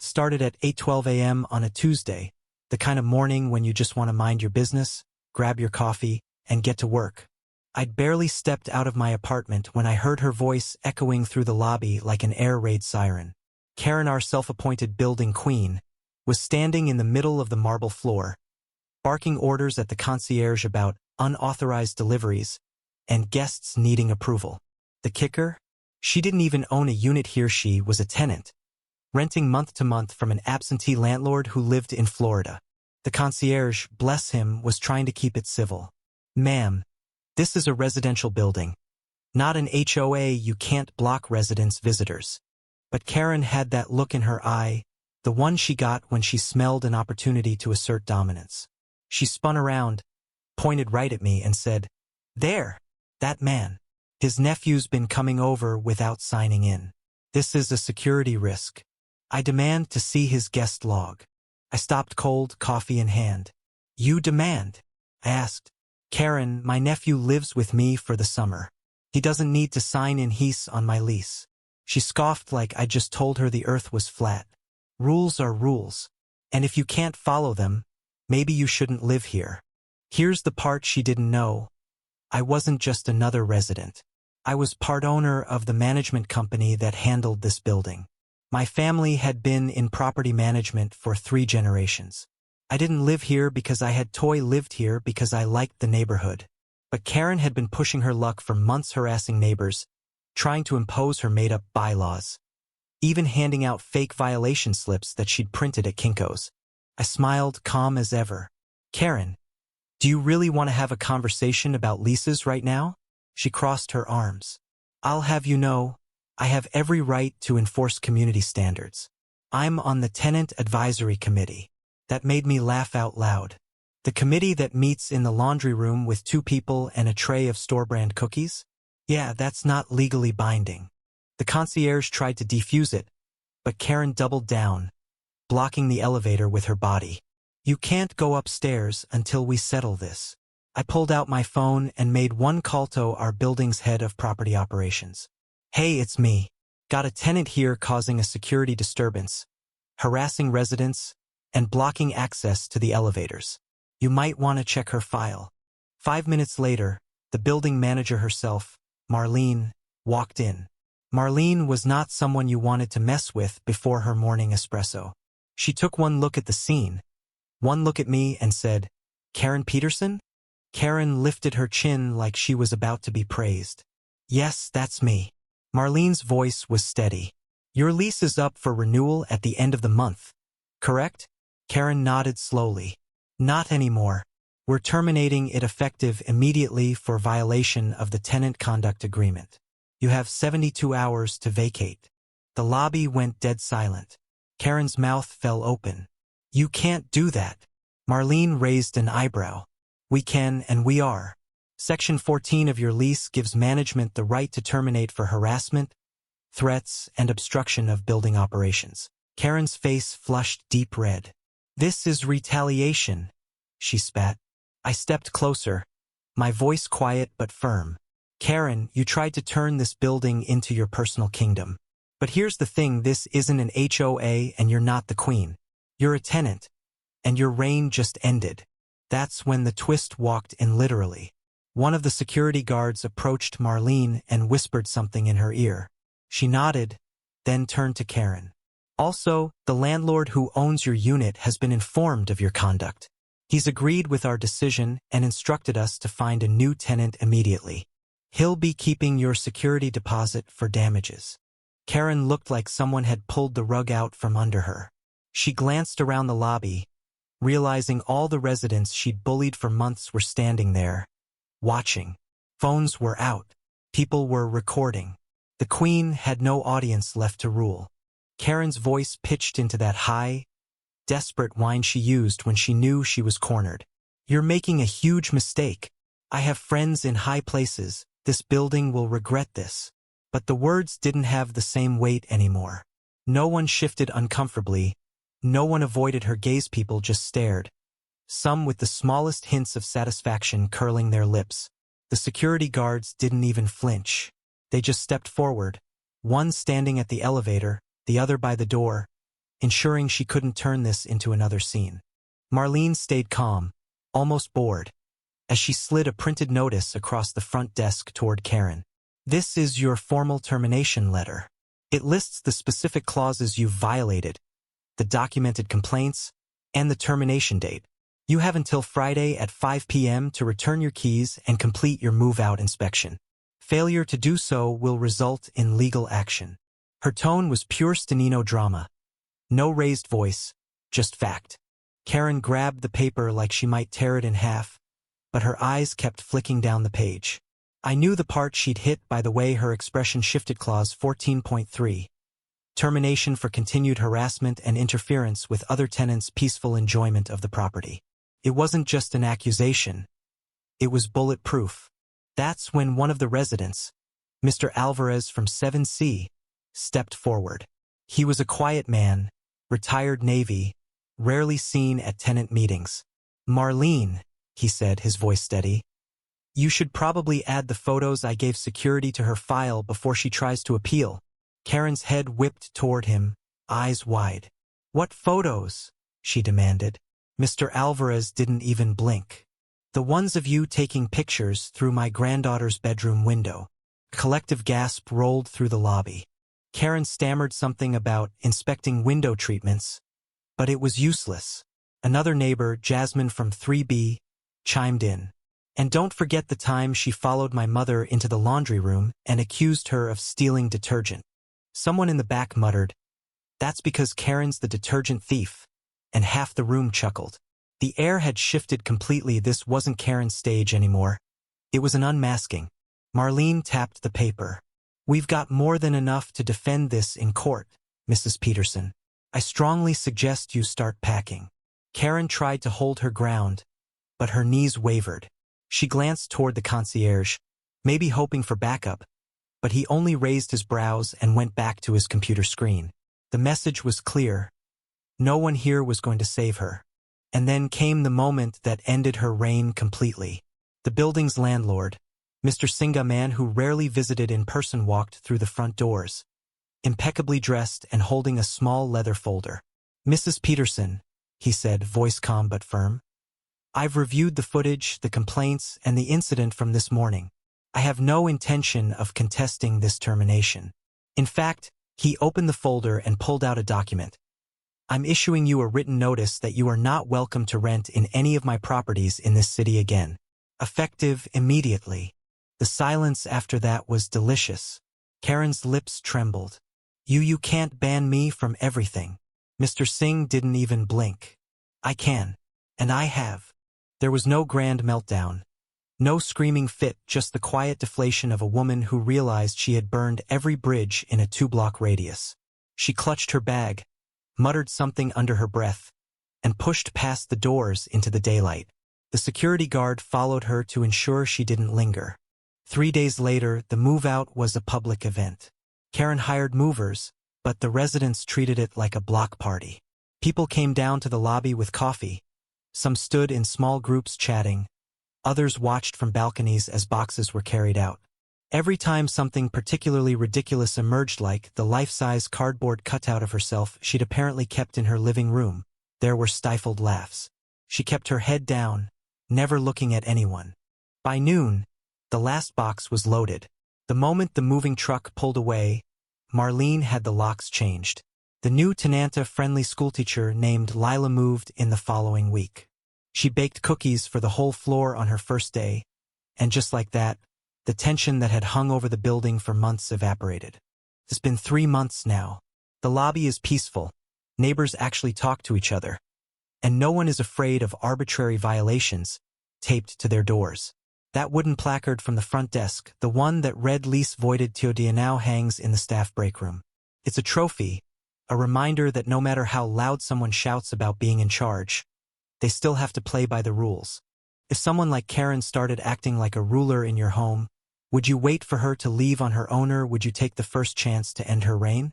Started at 8:12 a.m. on a Tuesday, the kind of morning when you just want to mind your business, grab your coffee, and get to work. I'd barely stepped out of my apartment when I heard her voice echoing through the lobby like an air raid siren. Karen, our self-appointed building queen, was standing in the middle of the marble floor, barking orders at the concierge about unauthorized deliveries and guests needing approval. The kicker? She didn't even own a unit here. She was a tenant, renting month to month from an absentee landlord who lived in Florida. The concierge, bless him, was trying to keep it civil. "Ma'am, this is a residential building, not an HOA. You can't block residents' visitors." But Karen had that look in her eye, the one she got when she smelled an opportunity to assert dominance. She spun around, pointed right at me, and said, "There, that man. His nephew's been coming over without signing in. This is a security risk. I demand to see his guest log." I stopped cold, coffee in hand. "You demand?" I asked. "Karen, my nephew lives with me for the summer. He doesn't need to sign in. He's on my lease." She scoffed like I just told her the earth was flat. Rules are rules, and if you can't follow them, maybe you shouldn't live here. Here's the part she didn't know. I wasn't just another resident. I was part owner of the management company that handled this building. My family had been in property management for 3 generations. I didn't live here because I had lived here because I liked the neighborhood. But Karen had been pushing her luck for months, harassing neighbors, trying to impose her made-up bylaws, even handing out fake violation slips that she'd printed at Kinko's. I smiled, calm as ever. "Karen, do you really want to have a conversation about leases right now?" She crossed her arms. "I'll have you know, I have every right to enforce community standards. I'm on the Tenant Advisory Committee." That made me laugh out loud. The committee that meets in the laundry room with 2 people and a tray of store-brand cookies? Yeah, that's not legally binding. The concierge tried to defuse it, but Karen doubled down, blocking the elevator with her body. "You can't go upstairs until we settle this." I pulled out my phone and made one call to our building's head of property operations. "Hey, it's me. Got a tenant here causing a security disturbance, harassing residents, and blocking access to the elevators. You might want to check her file." 5 minutes later, the building manager herself, Marlene, walked in. Marlene was not someone you wanted to mess with before her morning espresso. She took one look at the scene, one look at me, and said, "Karen Peterson?" Karen lifted her chin like she was about to be praised. "Yes, that's me." Marlene's voice was steady. "Your lease is up for renewal at the end of the month, correct?" Karen nodded slowly. "Not anymore. We're terminating it effective immediately for violation of the tenant conduct agreement. You have 72 hours to vacate." The lobby went dead silent. Karen's mouth fell open. "You can't do that." Marlene raised an eyebrow. "We can, and we are. Section 14 of your lease gives management the right to terminate for harassment, threats, and obstruction of building operations." Karen's face flushed deep red. "This is retaliation," she spat. I stepped closer, my voice quiet but firm. "Karen, you tried to turn this building into your personal kingdom. But here's the thing, this isn't an HOA and you're not the queen. You're a tenant, and your reign just ended." That's when the twist walked in, literally. One of the security guards approached Marlene and whispered something in her ear. She nodded, then turned to Karen. "Also, the landlord who owns your unit has been informed of your conduct. He's agreed with our decision and instructed us to find a new tenant immediately. He'll be keeping your security deposit for damages." Karen looked like someone had pulled the rug out from under her. She glanced around the lobby, realizing all the residents she'd bullied for months were standing there, watching. Phones were out. People were recording. The queen had no audience left to rule. Karen's voice pitched into that high, desperate whine she used when she knew she was cornered. "You're making a huge mistake. I have friends in high places. This building will regret this." But the words didn't have the same weight anymore. No one shifted uncomfortably. No one avoided her gaze. People just stared, some with the smallest hints of satisfaction curling their lips. The security guards didn't even flinch. They just stepped forward, one standing at the elevator, the other by the door, ensuring she couldn't turn this into another scene. Marlene stayed calm, almost bored, as she slid a printed notice across the front desk toward Karen. This is your formal termination letter. It lists the specific clauses you've violated, the documented complaints, and the termination date. You have until Friday at 5 p.m. to return your keys and complete your move-out inspection. Failure to do so will result in legal action. Her tone was pure Stenino drama. No raised voice, just fact. Karen grabbed the paper like she might tear it in half, but her eyes kept flicking down the page. I knew the part she'd hit by the way her expression shifted. Clause 14.3. Termination for continued harassment and interference with other tenants' peaceful enjoyment of the property. It wasn't just an accusation. It was bulletproof. That's when one of the residents, Mr. Alvarez from 7C, stepped forward. He was a quiet man, retired Navy, rarely seen at tenant meetings. Marlene, he said, his voice steady, you should probably add the photos I gave security to her file before she tries to appeal. Karen's head whipped toward him, eyes wide. What photos? She demanded. Mr. Alvarez didn't even blink. The ones of you taking pictures through my granddaughter's bedroom window. Collective gasp rolled through the lobby. Karen stammered something about inspecting window treatments, but it was useless. Another neighbor, Jasmine from 3B, chimed in. And don't forget the time she followed my mother into the laundry room and accused her of stealing detergent. Someone in the back muttered, that's because Karen's the detergent thief, and half the room chuckled. The air had shifted completely. This wasn't Karen's stage anymore. It was an unmasking. Marlene tapped the paper. We've got more than enough to defend this in court, Mrs. Peterson. I strongly suggest you start packing. Karen tried to hold her ground, but her knees wavered. She glanced toward the concierge, maybe hoping for backup, but he only raised his brows and went back to his computer screen. The message was clear. No one here was going to save her. And then came the moment that ended her reign completely. The building's landlord, Mr. Singh, a man who rarely visited in person, walked through the front doors, impeccably dressed and holding a small leather folder. Mrs. Peterson, he said, voice calm but firm. I've reviewed the footage, the complaints, and the incident from this morning. I have no intention of contesting this termination. In fact, he opened the folder and pulled out a document. I'm issuing you a written notice that you are not welcome to rent in any of my properties in this city again. Effective immediately. The silence after that was delicious. Karen's lips trembled. You can't ban me from everything. Mr. Singh didn't even blink. I can. And I have. There was no grand meltdown. No screaming fit, just the quiet deflation of a woman who realized she had burned every bridge in a 2-block radius. She clutched her bag, muttered something under her breath, and pushed past the doors into the daylight. The security guard followed her to ensure she didn't linger. 3 days later, the move-out was a public event. Karen hired movers, but the residents treated it like a block party. People came down to the lobby with coffee. Some stood in small groups chatting. Others watched from balconies as boxes were carried out. Every time something particularly ridiculous emerged, like the life-size cardboard cutout of herself she'd apparently kept in her living room, there were stifled laughs. She kept her head down, never looking at anyone. By noon, the last box was loaded. The moment the moving truck pulled away, Marlene had the locks changed. The new Tenanta-friendly schoolteacher named Lila moved in the following week. She baked cookies for the whole floor on her first day, and just like that, the tension that had hung over the building for months evaporated. It's been 3 months now. The lobby is peaceful. Neighbors actually talk to each other. And no one is afraid of arbitrary violations taped to their doors. That wooden placard from the front desk, the one that read Lease voided Teodia, now hangs in the staff break room. It's a trophy, a reminder that no matter how loud someone shouts about being in charge, they still have to play by the rules. If someone like Karen started acting like a ruler in your home, would you wait for her to leave on her own, or would you take the first chance to end her reign?